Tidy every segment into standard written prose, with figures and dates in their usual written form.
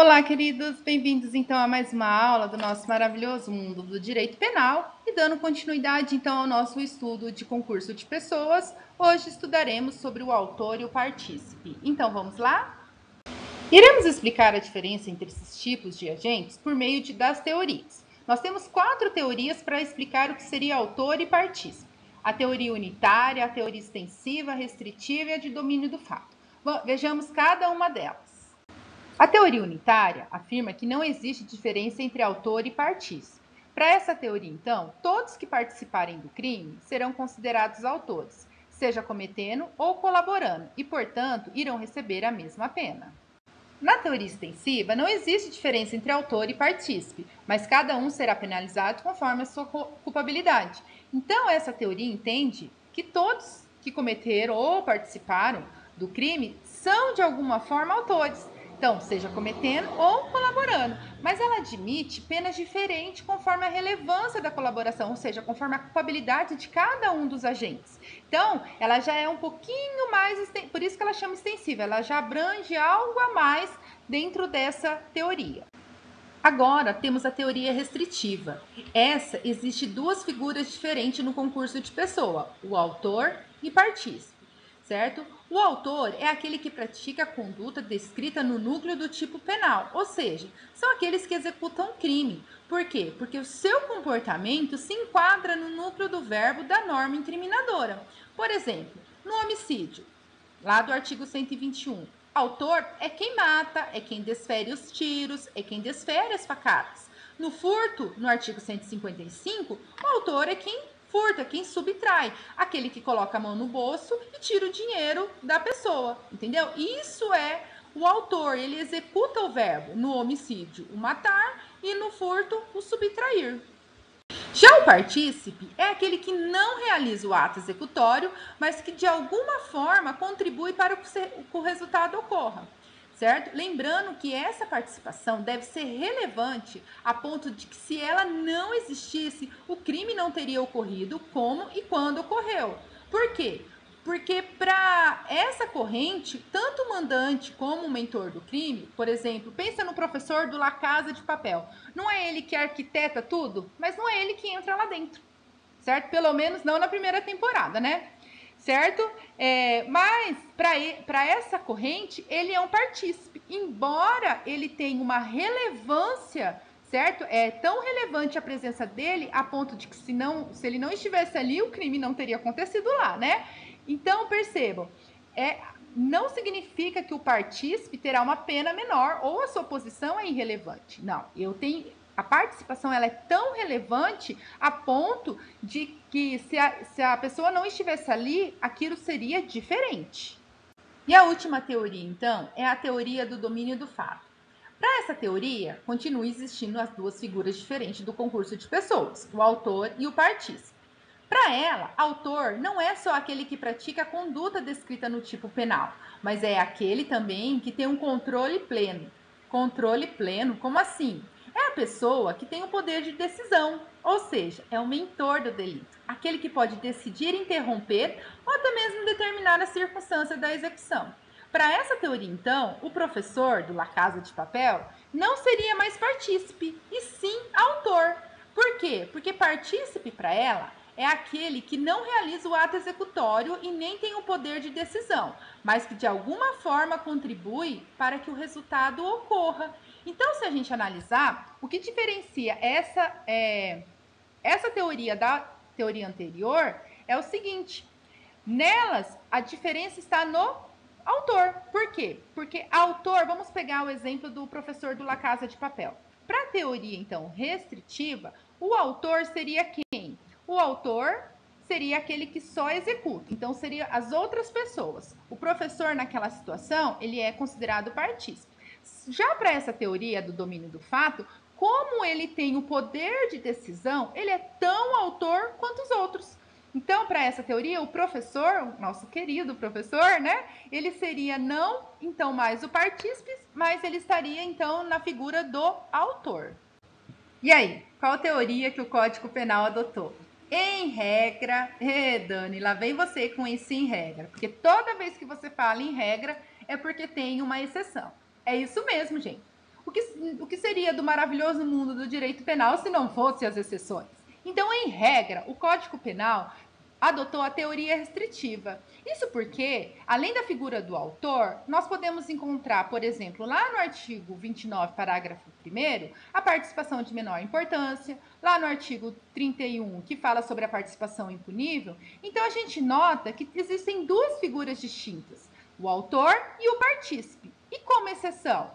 Olá, queridos, bem-vindos então a mais uma aula do nosso maravilhoso mundo do direito penal e dando continuidade então ao nosso estudo de concurso de pessoas, hoje estudaremos sobre o autor e o partícipe. Então vamos lá? Iremos explicar a diferença entre esses tipos de agentes por meio das teorias. Nós temos 4 teorias para explicar o que seria autor e partícipe. A teoria unitária, a teoria extensiva, a restritiva e a de domínio do fato. Vejamos cada uma delas. A teoria unitária afirma que não existe diferença entre autor e partícipe. Para essa teoria, então, todos que participarem do crime serão considerados autores, seja cometendo ou colaborando, e, portanto, irão receber a mesma pena. Na teoria extensiva, não existe diferença entre autor e partícipe, mas cada um será penalizado conforme a sua culpabilidade. Então, essa teoria entende que todos que cometeram ou participaram do crime são, de alguma forma, autores. Então, seja cometendo ou colaborando. Mas ela admite penas diferentes conforme a relevância da colaboração, ou seja, conforme a culpabilidade de cada um dos agentes. Então, ela já é um pouquinho mais, por isso que ela chama extensiva, ela já abrange algo a mais dentro dessa teoria. Agora, temos a teoria restritiva. Essa existe duas figuras diferentes no concurso de pessoa, o autor e partícipe, certo? O autor é aquele que pratica a conduta descrita no núcleo do tipo penal, ou seja, são aqueles que executam o crime. Por quê? Porque o seu comportamento se enquadra no núcleo do verbo da norma incriminadora. Por exemplo, no homicídio, lá do artigo 121, autor é quem mata, é quem desfere os tiros, é quem desfere as facadas. No furto, no artigo 155, o autor é quem furta, quem subtrai, aquele que coloca a mão no bolso e tira o dinheiro da pessoa, entendeu? Isso é o autor, ele executa o verbo. No homicídio, o matar, e no furto, o subtrair. Já o partícipe é aquele que não realiza o ato executório, mas que de alguma forma contribui para que o resultado ocorra, certo? Lembrando que essa participação deve ser relevante a ponto de que, se ela não existisse, o crime não teria ocorrido como e quando ocorreu. Por quê? Porque para essa corrente, tanto o mandante como o mentor do crime, por exemplo, pensa no professor do La Casa de Papel. Não é ele que arquiteta tudo, mas não é ele que entra lá dentro, certo? Pelo menos não na primeira temporada, né? Certo? Mas para essa corrente, ele é um partícipe. Embora ele tenha uma relevância, certo? É tão relevante a presença dele a ponto de que se ele não estivesse ali, o crime não teria acontecido lá, né? Então, percebam, não significa que o partícipe terá uma pena menor ou a sua posição é irrelevante. Não, a participação ela é tão relevante a ponto de que se a pessoa não estivesse ali, aquilo seria diferente. E a última teoria, então, é a teoria do domínio do fato. Para essa teoria, continua existindo as duas figuras diferentes do concurso de pessoas, o autor e o partícipe. Para ela, autor não é só aquele que pratica a conduta descrita no tipo penal, mas é aquele também que tem um controle pleno. Controle pleno, como assim? É a pessoa que tem o poder de decisão, ou seja, é o mentor do delito, aquele que pode decidir interromper ou até mesmo determinar a circunstância da execução. Para essa teoria, então, o professor do La Casa de Papel não seria mais partícipe, e sim autor. Por quê? Porque partícipe para ela é aquele que não realiza o ato executório e nem tem o poder de decisão, mas que de alguma forma contribui para que o resultado ocorra. Então, se a gente analisar, o que diferencia essa teoria da teoria anterior é o seguinte: nelas, a diferença está no autor. Por quê? Porque autor, vamos pegar o exemplo do professor do La Casa de Papel. Para a teoria, então, restritiva, o autor seria quem? O autor seria aquele que só executa, então seria as outras pessoas. O professor, naquela situação, ele é considerado partícipe. Já para essa teoria do domínio do fato, como ele tem o poder de decisão, ele é tão autor quanto os outros. Então, para essa teoria, o professor, nosso querido professor, né? Ele seria não, então, mais o partícipe, mas ele estaria, então, na figura do autor. E aí, qual teoria que o Código Penal adotou? Em regra, Dani, lá vem você com esse em regra, porque toda vez que você fala em regra é porque tem uma exceção. É isso mesmo, gente. O que seria do maravilhoso mundo do direito penal se não fosse as exceções? Então, em regra, o Código Penal adotou a teoria restritiva. Isso porque, além da figura do autor, nós podemos encontrar, por exemplo, lá no artigo 29, parágrafo 1º, a participação de menor importância, lá no artigo 31, que fala sobre a participação impunível. Então, a gente nota que existem duas figuras distintas, o autor e o partícipe. E como exceção,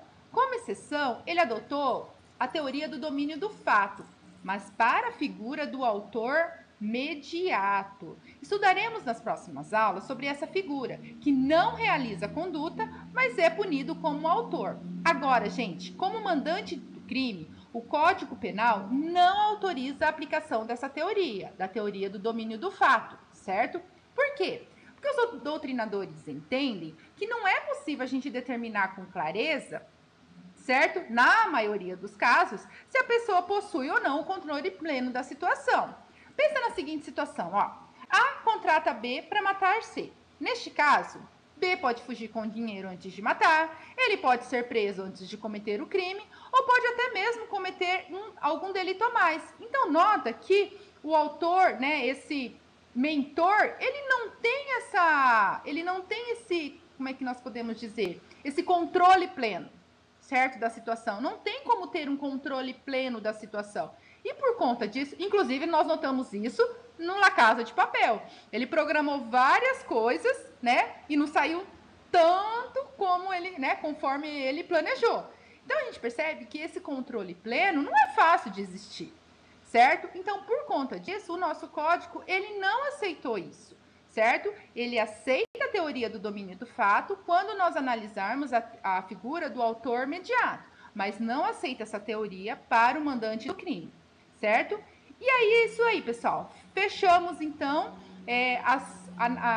ele adotou a teoria do domínio do fato, mas para a figura do autor mediato. Estudaremos nas próximas aulas sobre essa figura, que não realiza a conduta, mas é punido como autor. Agora, gente, como mandante do crime, o Código Penal não autoriza a aplicação dessa teoria, da teoria do domínio do fato, certo? Por quê? Porque os doutrinadores entendem que não é possível a gente determinar com clareza, certo? Na maioria dos casos, se a pessoa possui ou não o controle pleno da situação. Pensa na seguinte situação, ó. A contrata B para matar C. Neste caso, B pode fugir com dinheiro antes de matar, ele pode ser preso antes de cometer o crime, ou pode até mesmo cometer algum delito a mais. Então, nota que o autor, né, esse mentor, ele não tem esse, como é que nós podemos dizer, esse controle pleno, certo, da situação. Não tem como ter um controle pleno da situação. E por conta disso, inclusive nós notamos isso no La Casa de Papel. Ele programou várias coisas, né, e não saiu tanto como ele, né, conforme ele planejou. Então a gente percebe que esse controle pleno não é fácil de existir, certo? Então, por conta disso, o nosso código, ele não aceitou isso, certo? Ele aceita a teoria do domínio do fato quando nós analisarmos a figura do autor mediato, mas não aceita essa teoria para o mandante do crime, certo? E aí, é isso aí, pessoal. Fechamos, então,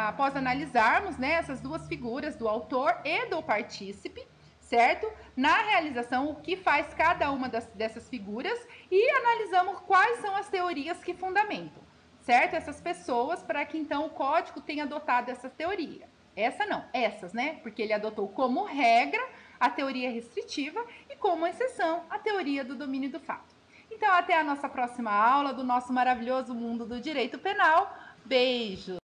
após analisarmos, né, essas duas figuras, do autor e do partícipe, certo? Na realização, o que faz cada uma dessas figuras e analisamos quais são as teorias que fundamentam, certo? Essas pessoas, para que então o código tenha adotado essa teoria. Essa não, essas, né? Porque ele adotou como regra a teoria restritiva e como exceção a teoria do domínio do fato. Então, até a nossa próxima aula do nosso maravilhoso mundo do direito penal. Beijo!